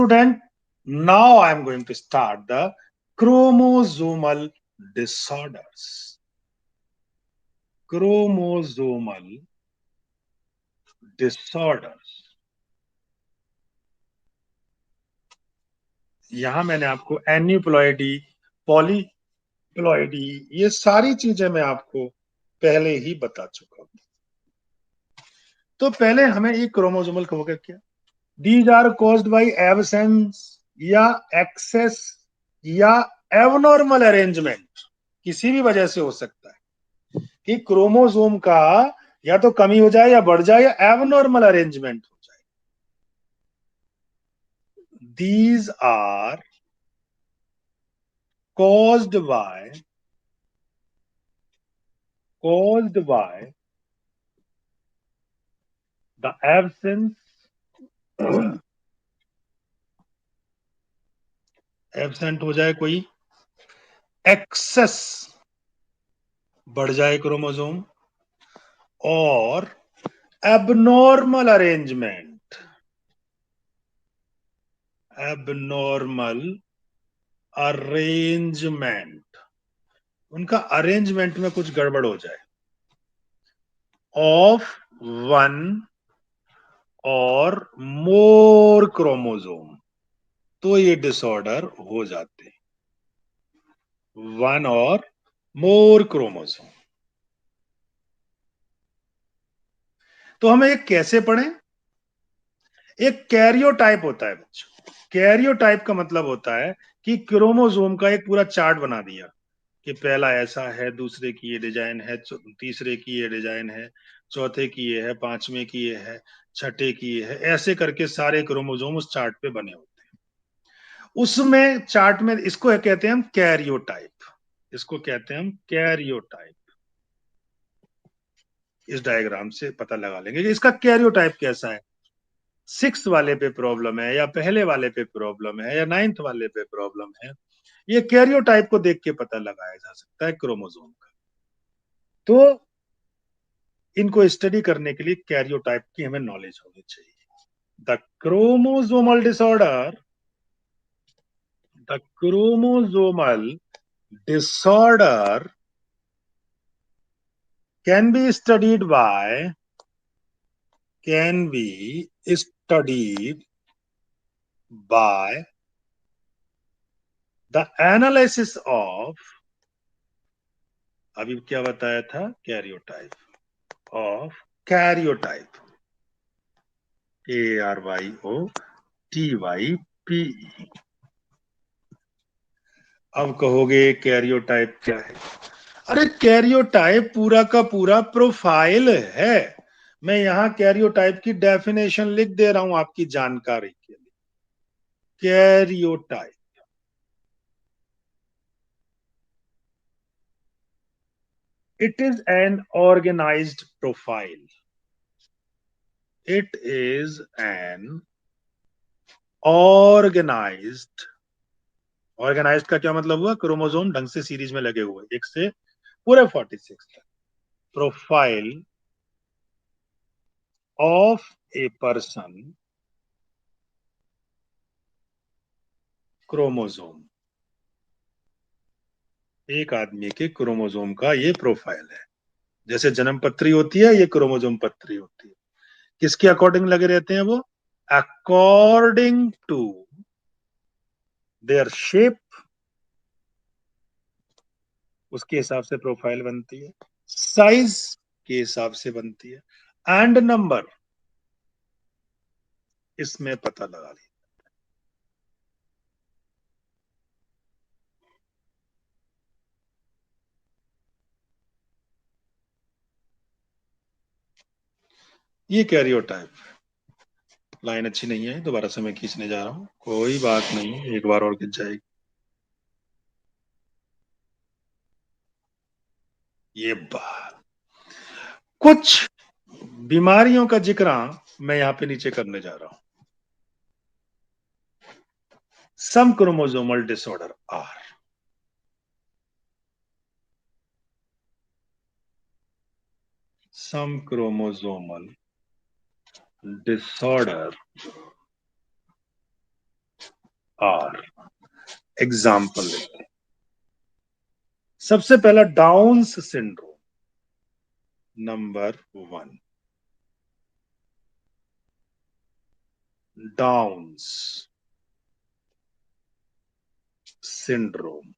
Student, now I am going to start the chromosomal disorders. Chromosomal disorders. यहां मैंने आपको aneuploidy, polyploidy, ये सारी चीजें मैं आपको पहले ही बता चुका हूं। तो पहले हमें एक क्रोमोसोमल होगा क्या? These are caused by absence या एक्सेस या एबनॉर्मल अरेंजमेंट। किसी भी वजह से हो सकता है कि क्रोमोसोम का या तो कमी हो जाए या बढ़ जाए या एबनॉर्मल अरेंजमेंट हो जाए। These are caused by the absence absent हो जाए कोई, एक्सेस बढ़ जाए क्रोमोसोम, और एबनॉर्मल अरेंजमेंट उनका अरेंजमेंट में कुछ गड़बड़ हो जाए ऑफ वन और मोर क्रोमोसोम, तो ये डिसऑर्डर हो जाते हैं। वन और मोर क्रोमोसोम। तो हमें एक कैसे पढ़ें? एक कैरियोटाइप होता है बच्चों। कैरियोटाइप का मतलब होता है कि क्रोमोसोम का एक पूरा चार्ट बना दिया कि पहला ऐसा है, दूसरे की ये डिजाइन है, तीसरे की ये डिजाइन है, चौथे की ये है, पांचवें की ये है, छठे की ये है, ऐसे करके सारे क्रोमोसोम उस चार्ट पे बने होते हैं। उसमें चार्ट में इसको कहते हैं हम कैरियोटाइप। इसको कहते हैं हम कैरियोटाइप। इस डायग्राम से पता लगा लेंगे कि इसका कैरियोटाइप कैसा है। 6 वाले पे प्रॉब्लम है या पहले वाले पे प्रॉब्लम है या 9th वाले पे प्रॉब्लम है, ये कैरियोटाइप को देख के पता लगाया जा सकता है क्रोमोसोम का। तो इनको स्टडी करने के लिए कैरियोटाइप की हमें नॉलेज होनी चाहिए। The chromosomal disorder the chromosomal disorder can be studied by can be studied by the analysis of, अभी क्या बताया था, कैरियोटाइप, ऑफ कैरियोटाइप, ARYOTYPE। अब कहोगे कैरियोटाइप क्या है? अरे कैरियोटाइप पूरा का पूरा प्रोफाइल है। मैं यहां कैरियोटाइप की डेफिनेशन लिख दे रहा हूं आपकी जानकारी के लिए। Karyotype, it is an organized profile. It is an organized, organized का क्या मतलब हुआ? क्रोमोसोम ढंग से सीरीज में लगे हुए, एक से पूरे 46 तक। Profile of a person chromosome, एक आदमी के क्रोमोसोम का ये प्रोफाइल है। जैसे जन्म पत्री होती है, ये क्रोमोसोम पत्री होती है। किसके अकॉर्डिंग लगे रहते हैं वो? अकॉर्डिंग टू देयर शेप, उसके हिसाब से प्रोफाइल बनती है। साइज के हिसाब से बनती है। एंड नंबर, इसमें पता लगा लिया। ये कैरियोटाइप। लाइन अच्छी नहीं है, दोबारा से मैं खींचने जा रहा हूं, कोई बात नहीं, एक बार और खिंच जाएगी। ये बात, कुछ बीमारियों का जिक्र मैं यहां पे नीचे करने जा रहा हूं। Some chromosomal disorder are, some chromosomal disorder और एग्जाम्पल लेते हैं। सबसे पहला Down's syndrome, number 1, Down's syndrome.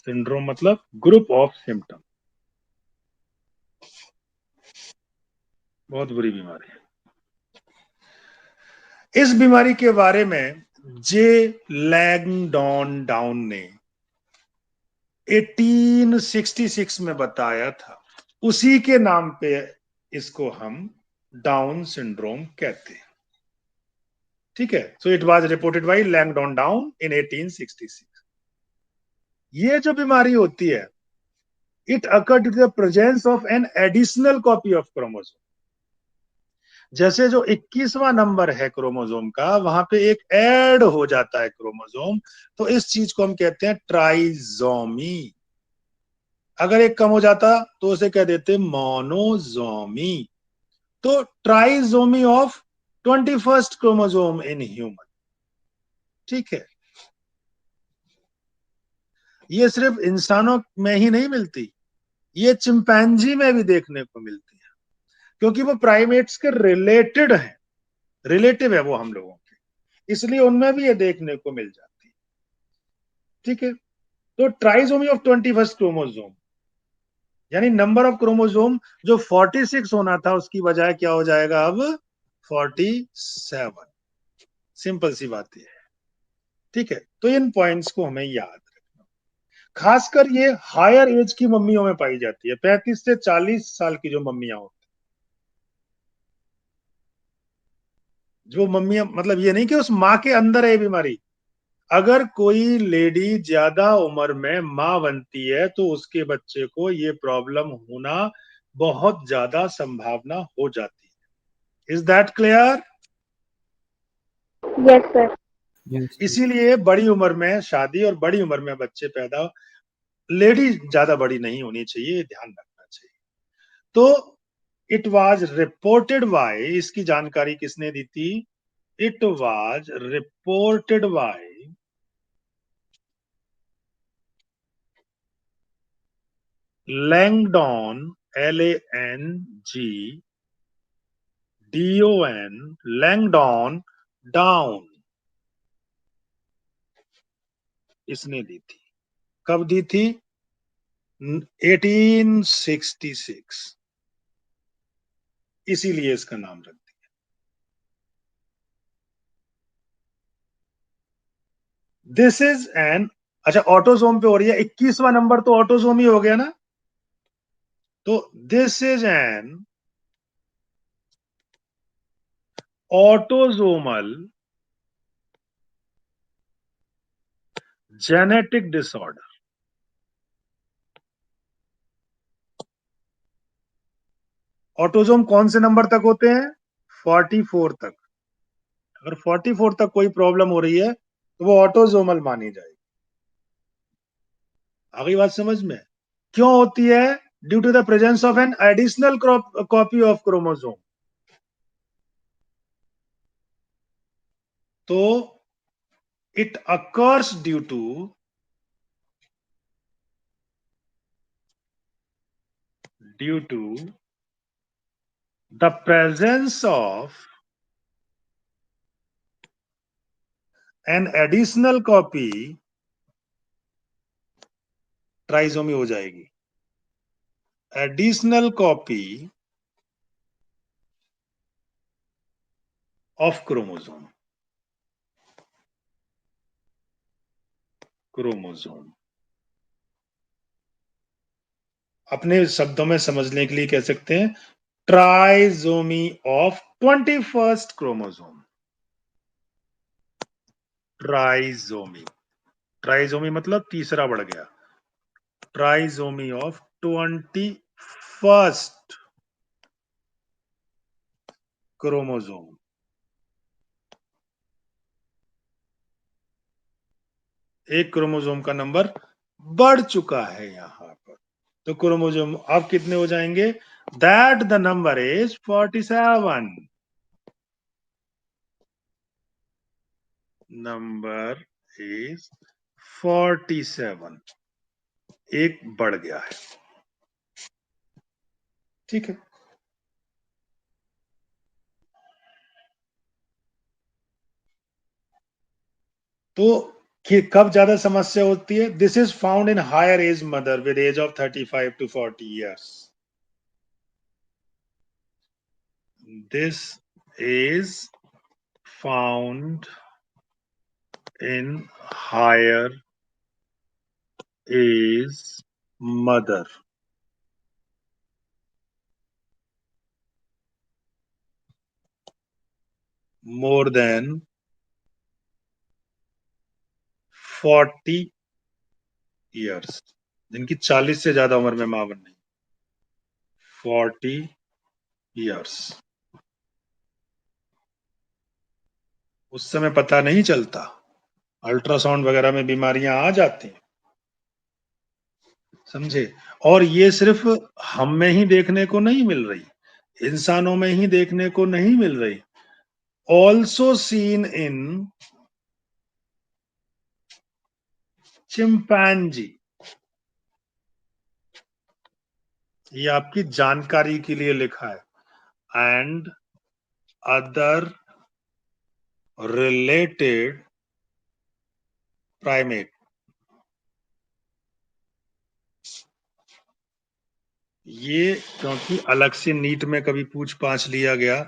Syndrome मतलब ग्रुप ऑफ सिम्टम, बहुत बुरी बीमारी है। इस बीमारी के बारे में जे लैंगडॉन डाउन ने 1866 में बताया था। उसी के नाम पे इसको हम डाउन सिंड्रोम कहते हैं। ठीक है, so it was reported by Langdon Down in 1866। ये जो बीमारी होती है, it occur due to the presence of an additional copy of chromosome. जैसे जो 21वां नंबर है क्रोमोसोम का, वहां पे एक ऐड हो जाता है क्रोमोसोम, तो इस चीज को हम कहते हैं ट्राइजोमी। अगर एक कम हो जाता तो उसे कह देते मोनोजोमी। तो trisomy of 21st chromosome in human. ठीक है, ये सिर्फ इंसानों में ही नहीं मिलती, ये चिंपैंजी में भी देखने को मिलती है, क्योंकि वो प्राइमेट्स के रिलेटेड है, रिलेटिव है वो हम लोगों के, इसलिए उनमें भी ये देखने को मिल जाती है। ठीक है, तो ट्राइजोमी ऑफ 21st क्रोमोसोम यानी नंबर ऑफ क्रोमोसोम जो 46 होना था, उसकी बजाय क्या हो जाएगा अब 47। सिंपल सी बात है। ठीक है, तो इन पॉइंट्स को हमें याद रखना। खासकर ये हायर एज की मम्मियों में पाई जाती है, 35 से 40 साल की जो मम्मियां होती, जो मम्मियां, मतलब ये नहीं कि उस माँ के अंदर है ये बीमारी। अगर कोई लेडी ज्यादा उम्र में माँ बनती है तो उसके बच्चे को ये प्रॉब्लम होना बहुत ज्यादा संभावना हो जाती है। Is that clear? Yes sir. Yes. इसीलिए बड़ी उम्र में शादी और बड़ी उम्र में बच्चे पैदा, लेडी ज्यादा बड़ी नहीं होनी चाहिए, ध्यान रखना चाहिए। तो इट वाज रिपोर्टेड बाय, इसकी जानकारी किसने दी थी? It was reported by Langdon, LANGDON, Langdon Down, इसने दी थी। कब दी थी? 1866, इसीलिए इसका नाम रख दिया। दिस इज एन, अच्छा ऑटोसोम पे हो रही है, 21वां नंबर तो ऑटोसोम ही हो गया ना। तो this is an autosomal genetic disorder. Autosome कौन से नंबर तक होते हैं? 44 तक। अगर 44 तक कोई प्रॉब्लम हो रही है तो वो ऑटोसोमल मानी जाएगी। आगे बात समझ में? क्यों होती है? Due to the presence of an additional copy of chromosome. तो it occurs due to the presence of an additional copy, trisomy हो जाएगी, एडिशनल कॉपी ऑफ क्रोमोसोम, अपने शब्दों में समझने के लिए कह सकते हैं trisomy of 21st chromosome. Trisomy, trisomy मतलब तीसरा बढ़ गया। Trisomy of 21st chromosome. एक क्रोमोसोम का नंबर बढ़ चुका है यहां पर, तो क्रोमोसोम अब कितने हो जाएंगे? That the number is 47। Number is 47। एक बढ़ गया है, ठीक है। तो कब ज्यादा समस्या होती है? This is found in higher age mother with age of 35 to 40 years। This is found in higher age mother more than 40 years, जिनकी 40 से ज्यादा उम्र में मां बननी। 40 years। उस समय पता नहीं चलता, अल्ट्रासाउंड वगैरह में बीमारियां आ जाती हैं, समझे। और ये सिर्फ हम में ही देखने को नहीं मिल रही, इंसानों में ही देखने को नहीं मिल रही, ऑल्सो सीन इन चिंपैंजी। ये आपकी जानकारी के लिए लिखा है। And other related primate. ये क्योंकि अलग से नीट में कभी पूछ पाछ लिया गया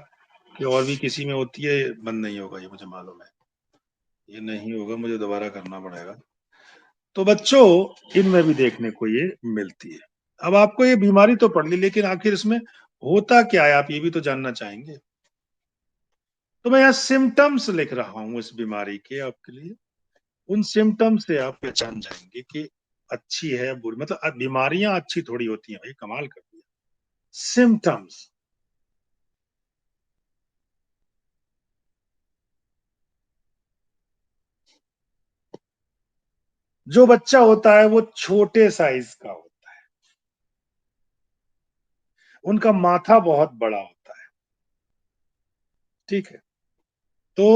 कि और भी किसी में होती है, बंद नहीं होगा, ये मुझे मालूम है, ये नहीं होगा, मुझे दोबारा करना पड़ेगा। तो बच्चों, इनमें भी देखने को ये मिलती है। अब आपको ये बीमारी तो पढ़ ली, लेकिन आखिर इसमें होता क्या है, आप ये भी तो जानना चाहेंगे। तो मैं यहाँ सिम्टम्स लिख रहा हूं इस बीमारी के आपके लिए। उन सिम्टम्स से आप पहचान जाएंगे कि अच्छी है बुरी, मतलब बीमारियां अच्छी थोड़ी होती हैं भाई, कमाल कर दिया। सिम्टम्स। जो बच्चा होता है वो छोटे साइज का होता है, उनका माथा बहुत बड़ा होता है, ठीक है। तो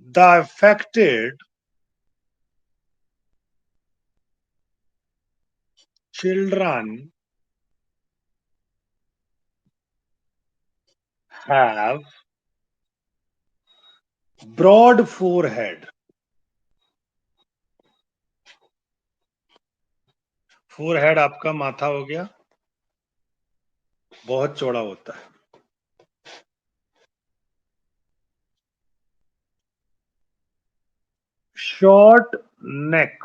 the affected children have broad forehead. Forehead आपका माथा हो गया, बहुत चौड़ा होता है। शॉर्ट नेक,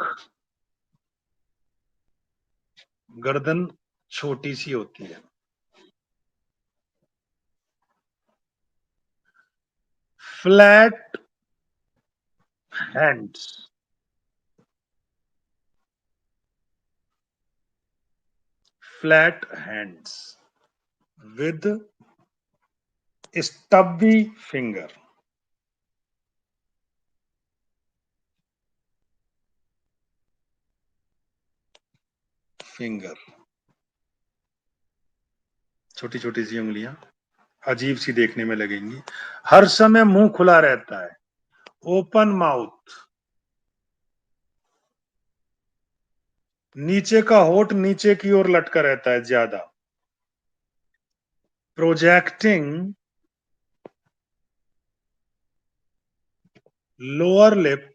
गर्दन छोटी सी होती है। Flat hands, flat hands with stubby finger, finger छोटी छोटी सी उंगलियां, अजीब सी देखने में लगेंगी। हर समय मुंह खुला रहता है, ओपन माउथ। नीचे का होठ नीचे की ओर लटका रहता है ज्यादा। प्रोजेक्टिंग लोअर लिप,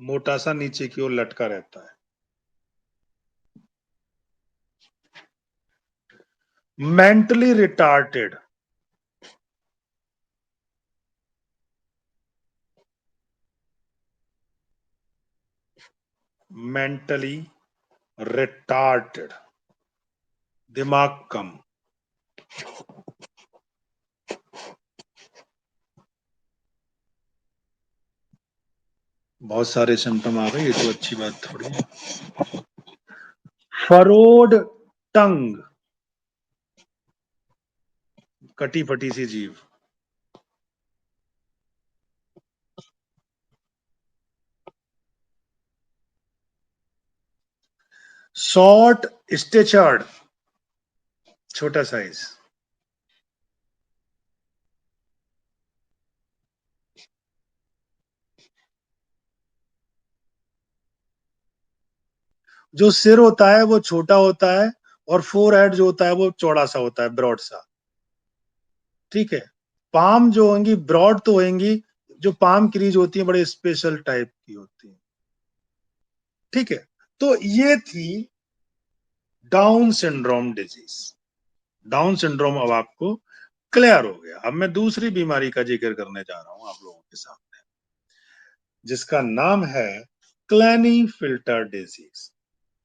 मोटा सा नीचे की ओर लटका रहता है। मेंटली रिटार्टेड, मेंटली रिटार्टेड, दिमाग कम। बहुत सारे सिम्टम आ गए, ये तो अच्छी बात थोड़ी है। फरोड टंग, कटी फटी सी जीभ। शॉर्ट स्टेचर्ड, छोटा साइज। जो सिर होता है वो छोटा होता है और फोर हेड जो होता है वो चौड़ा सा होता है, ब्रॉड सा। ठीक है। पाम जो होंगी ब्रॉड तो होंगी, जो पाम क्रीज होती है बड़े स्पेशल टाइप की होती है। ठीक है। तो ये थी down syndrome disease. Down syndrome अब आपको क्लियर हो गया। अब मैं दूसरी बीमारी का जिक्र करने जा रहा हूं आप लोगों के सामने, जिसका नाम है क्लैनी फिल्टर डिजीज।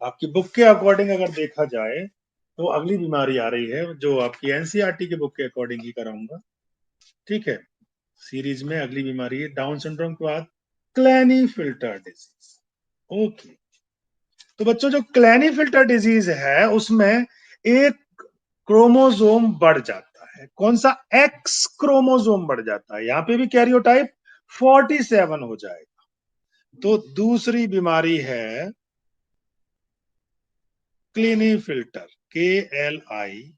आपकी बुक के अकॉर्डिंग अगर देखा जाए तो अगली बीमारी आ रही है, जो आपकी एनसीईआरटी के बुक के अकॉर्डिंग ही कराऊंगा। ठीक है। सीरीज में अगली बीमारी है डाउन सिंड्रोम के बाद क्लैनी फिल्टर डिजीज। ओके। तो बच्चों जो क्लैनी फिल्टर डिजीज है उसमें एक क्रोमोसोम बढ़ जाता है। कौन सा? एक्स क्रोमोसोम बढ़ जाता है। यहां पे भी कैरियोटाइप 47 हो जाएगा। तो दूसरी बीमारी है क्लीनी फिल्टर, KLINE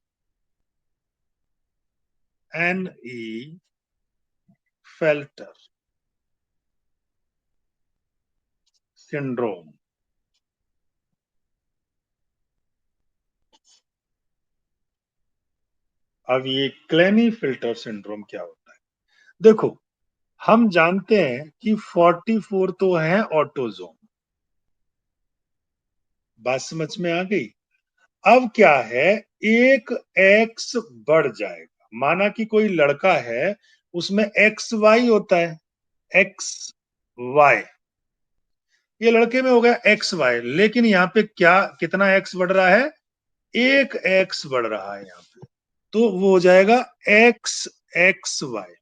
फेल्टर सिंड्रोम। अब ये क्लेनी फिल्टर सिंड्रोम क्या होता है? देखो, हम जानते हैं कि 44 तो है ऑटोजोम। बात समझ में आ गई? अब क्या है, एक एक्स बढ़ जाएगा। माना कि कोई लड़का है, उसमें एक्स वाई होता है, एक्स वाई। ये लड़के में हो गया एक्स वाई, लेकिन यहाँ पे क्या, कितना एक्स बढ़ रहा है? एक एक्स बढ़ रहा है यहाँ पे। तो वो हो जाएगा एक्स एक्स वाई।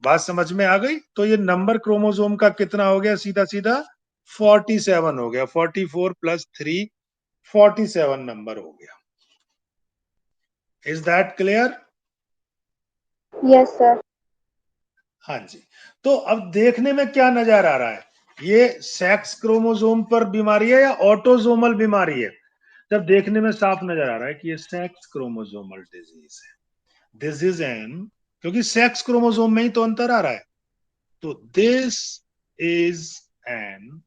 बात समझ में आ गई? तो ये नंबर क्रोमोसोम का कितना हो गया? सीधा सीधा 47 हो गया। 44 प्लस 3, 47 नंबर हो गया। Is that clear? Yes sir. हाँ जी। तो अब देखने में क्या नजर आ रहा है, ये सेक्स क्रोमोसोम पर बीमारी है या ऑटोसोमल बीमारी है? जब देखने में साफ नजर आ रहा है कि ये सेक्स क्रोमोसोमल डिजीज है। दिस इज एन, क्योंकि सेक्स क्रोमोसोम में ही तो अंतर आ रहा है। तो this is an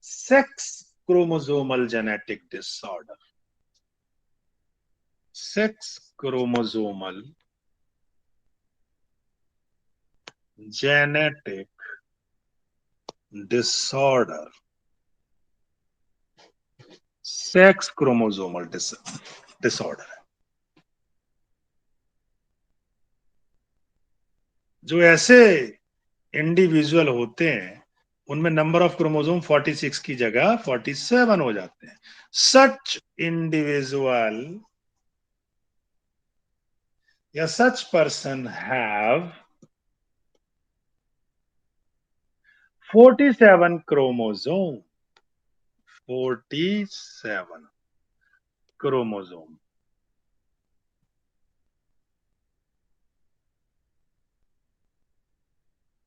sex chromosomal genetic disorder. Sex chromosomal genetic disorder. Sex chromosomal disorder है। जो ऐसे इंडिविजुअल होते हैं उनमें नंबर ऑफ क्रोमोसोम 46 की जगह 47 हो जाते हैं। सच इंडिविजुअल या such person have 47 chromosome, 47 chromosome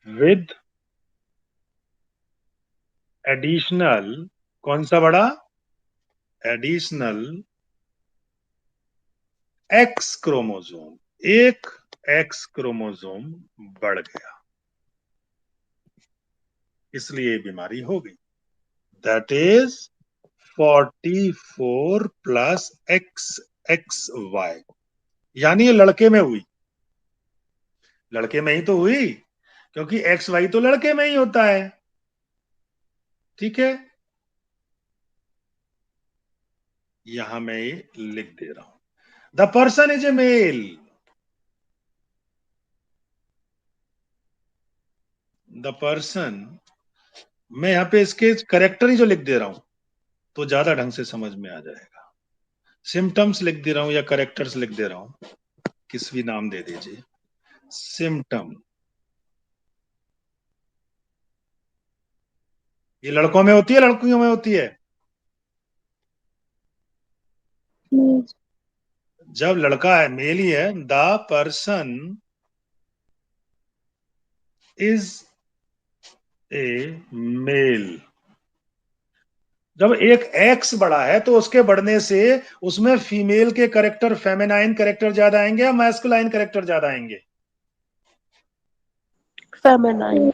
with additional, कौन सा बड़ा? Additional X chromosome. एक एक्स क्रोमोसोम बढ़ गया, इसलिए बीमारी हो गई। That is 44 plus X X Y. यानी ये लड़के में हुई। लड़के में ही तो हुई, क्योंकि एक्स वाई तो लड़के में ही होता है। ठीक है। यहां मैं ये लिख दे रहा हूं, the person is a male. The person, मैं यहां पे इसके करेक्टर ही जो लिख दे रहा हूं तो ज्यादा ढंग से समझ में आ जाएगा। सिम्टम्स लिख दे रहा हूं या करेक्टर्स लिख दे रहा हूं, किस भी नाम दे दीजिए। सिम्टम, ये लड़कों में होती है लड़कियों में होती है? जब लड़का है मेल ही है। The person is a male. जब एक एक्स बढ़ा है तो उसके बढ़ने से उसमें फीमेल के करेक्टर, फेमिनाइन करेक्टर ज्यादा आएंगे या मैस्कुलाइन करेक्टर ज्यादा आएंगे? फेमिनाइन।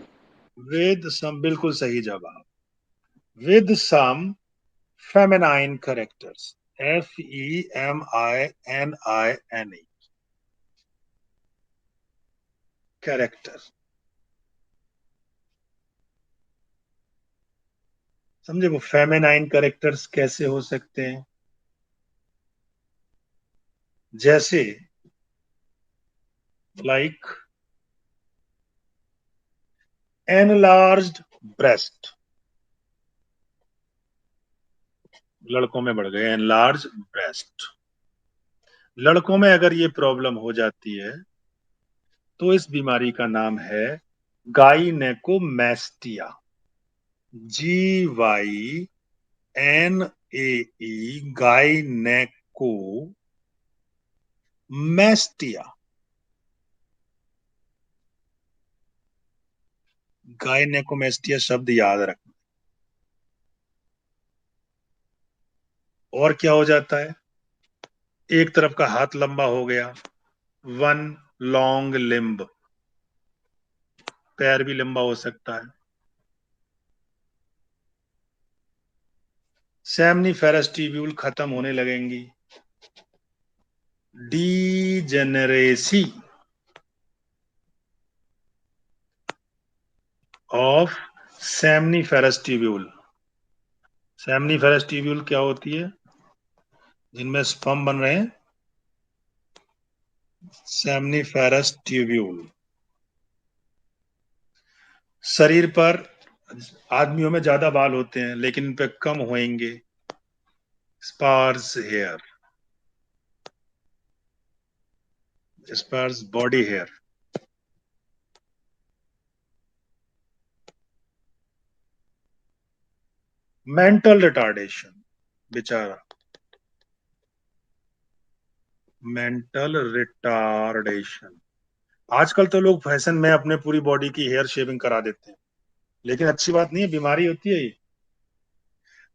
विद सम, बिल्कुल सही जवाब। With some feminine characters, FEMININE, character. समझे? वो फेमिनाइन कैरेक्टर्स कैसे हो सकते हैं? जैसे लाइक एनलार्ज्ड ब्रेस्ट, लड़कों में बढ़ गए एनलार्ज ब्रेस्ट। लड़कों में अगर ये प्रॉब्लम हो जाती है तो इस बीमारी का नाम है गाइनेकोमेस्टिया, GYNAE, गाइनेकोमेस्टिया। गाइनेकोमेस्टिया शब्द याद रखना। और क्या हो जाता है? एक तरफ का हाथ लंबा हो गया, वन लॉन्ग लिम्ब, पैर भी लंबा हो सकता है। सेमनीफेरस ट्यूब्यूल खत्म होने लगेंगी। Degeneracy of seminiferous tubule. Seminiferous tubule क्या होती है? जिनमें स्पर्म बन रहे हैं, सेमनीफेरस ट्यूब्यूल। शरीर पर आदमियों में ज्यादा बाल होते हैं लेकिन इन पे कम होंगे, sparse hair, sparse body hair. Mental retardation, बेचारा, मेंटल रिटार्डेशन। आजकल तो लोग फैशन में अपने पूरी बॉडी की हेयर शेविंग करा देते हैं, लेकिन अच्छी बात नहीं है, बीमारी होती है ये।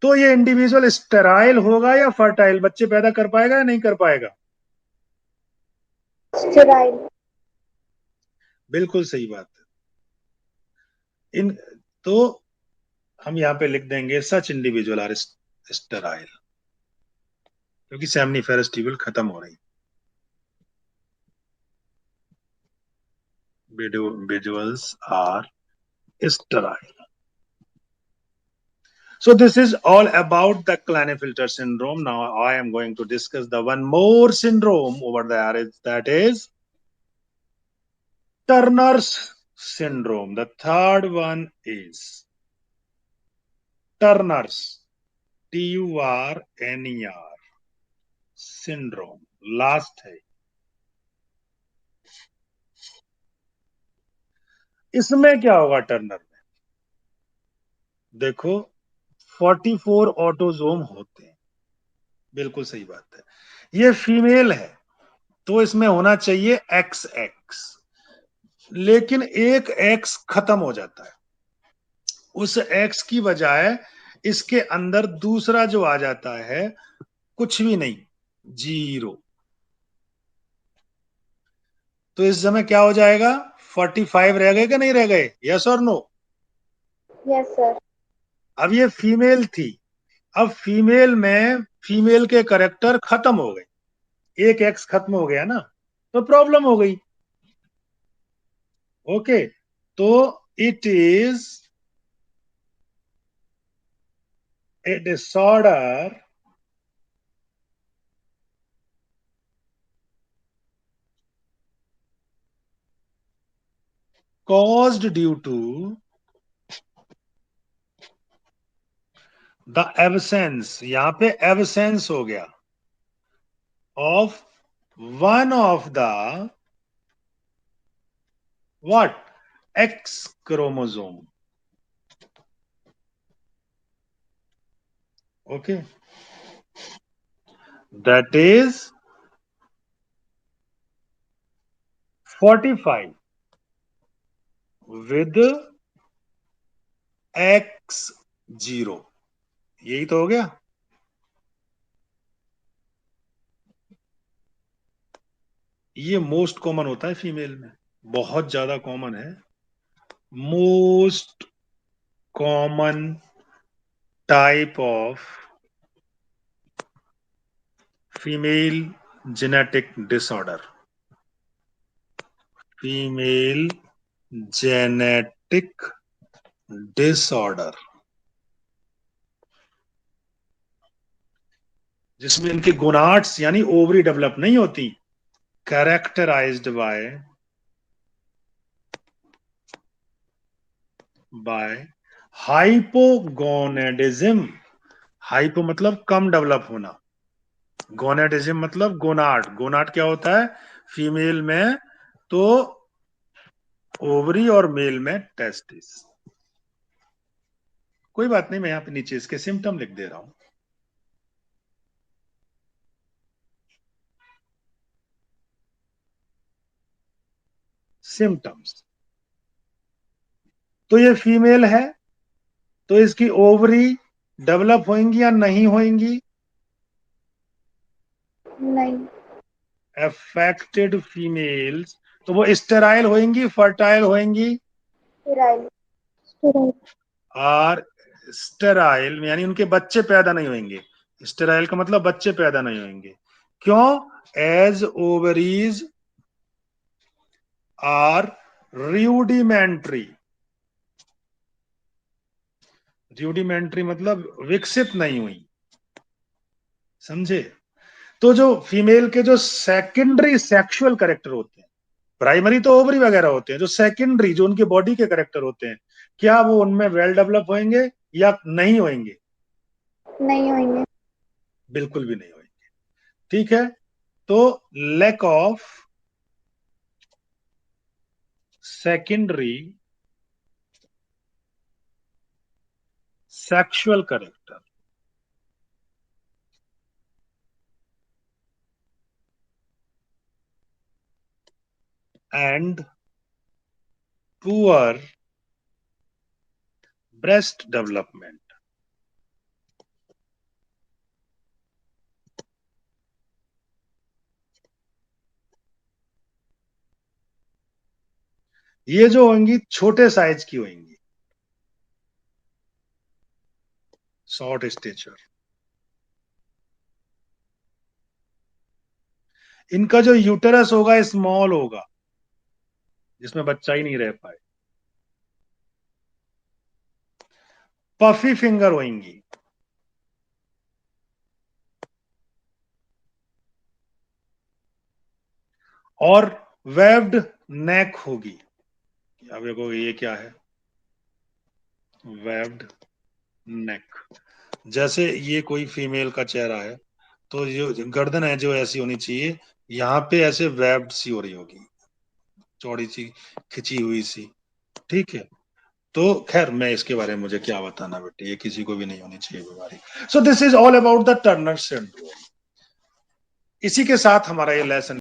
तो ये इंडिविजुअल स्टेराइल होगा या फर्टाइल, बच्चे पैदा कर पाएगा या नहीं कर पाएगा? स्टेराइल। बिल्कुल सही बात है। इन तो हम यहाँ पे लिख देंगे सच इंडिविजुअल आर स्टेराइल, क्योंकि सेमनीफेरस ट्यूब्यूल खत्म हो रही। Individuals are sterile. So this is all about the Klinefelter syndrome. Now I am going to discuss the one more syndrome over there. That is Turner's syndrome. The third one is Turner's, TURNER syndrome. Last है। इसमें क्या होगा Turner में? देखो 44 autosome होते हैं, बिल्कुल सही बात है। ये फीमेल है तो इसमें होना चाहिए XX, लेकिन एक X खत्म हो जाता है। उस X की बजाय इसके अंदर दूसरा जो आ जाता है, कुछ भी नहीं, 0। तो इस समय क्या हो जाएगा? 45 रह गए कि नहीं रह गए? यस और नो? Yes sir. अब ये फीमेल थी, अब फीमेल में फीमेल के करेक्टर खत्म हो गए, एक X खत्म हो गया ना, तो प्रॉब्लम हो गई। ओके, तो it is a disorder caused due to the absence, यहां पे absence हो गया, of one of the what? X chromosome. Okay, that is 45 with X0, यही तो हो गया। ये मोस्ट कॉमन होता है फीमेल में, बहुत ज्यादा कॉमन है, most common type of female genetic disorder, female genetic disorder, जिसमें इनकी गोनाड्स यानी ओवरी डेवलप नहीं होती, कैरेक्टराइज्ड बाय हाइपोगोनेडिज्म। हाइपो मतलब कम डेवलप होना, गोनेडिज्म मतलब गोनाड। गोनाड क्या होता है फीमेल में? तो ओवरी और मेल में टेस्टिस। कोई बात नहीं, मैं यहां पे नीचे इसके सिम्टम लिख दे रहा हूं। सिम्टम्स। तो ये फीमेल है, तो इसकी ओवरी डेवलप होंगी या नहीं होंगी? नहीं। अफेक्टेड फीमेल्स, तो वो स्टेराइल होंगी, फर्टाइल होंगी? स्टेराइल। स्टेराइल। और स्टेराइल यानी उनके बच्चे पैदा नहीं होंगे। स्टेराइल का मतलब बच्चे पैदा नहीं होंगे। क्यों? As ovaries are rudimentary. Rudimentary मतलब विकसित नहीं हुई, समझे? तो जो फीमेल के जो सेकेंडरी सेक्सुअल कैरेक्टर होते हैं, प्राइमरी तो ओवरी वगैरह होते हैं, जो सेकेंडरी जो उनके बॉडी के कैरेक्टर होते हैं, क्या वो उनमें वेल डेवलप होंगे या नहीं होंगे? नहीं होंगे। बिल्कुल भी नहीं होंगे। ठीक है, तो lack of secondary sexual character and poor breast development, ये जो होंगी छोटे साइज की होंगी, शॉर्ट स्टेचर। इनका जो यूटेरस होगा स्मॉल होगा, जिसमें बच्चा ही नहीं रह पाए। पफी फिंगर होंगी, और वेव्ड नेक होगी। अब देखो ये क्या है? वेव्ड नेक। जैसे ये कोई फीमेल का चेहरा है, तो जो गर्दन है जो ऐसी होनी चाहिए, यहाँ पे ऐसे वेब्ड सी हो रही होगी, चौड़ी सी, खिंची हुई सी। ठीक है, तो खैर मैं इसके बारे में मुझे क्या बताना बेटे, ये किसी को भी नहीं होनी चाहिए बीमारी। So this is all about the Turner syndrome. इसी के साथ हमारा ये लेसन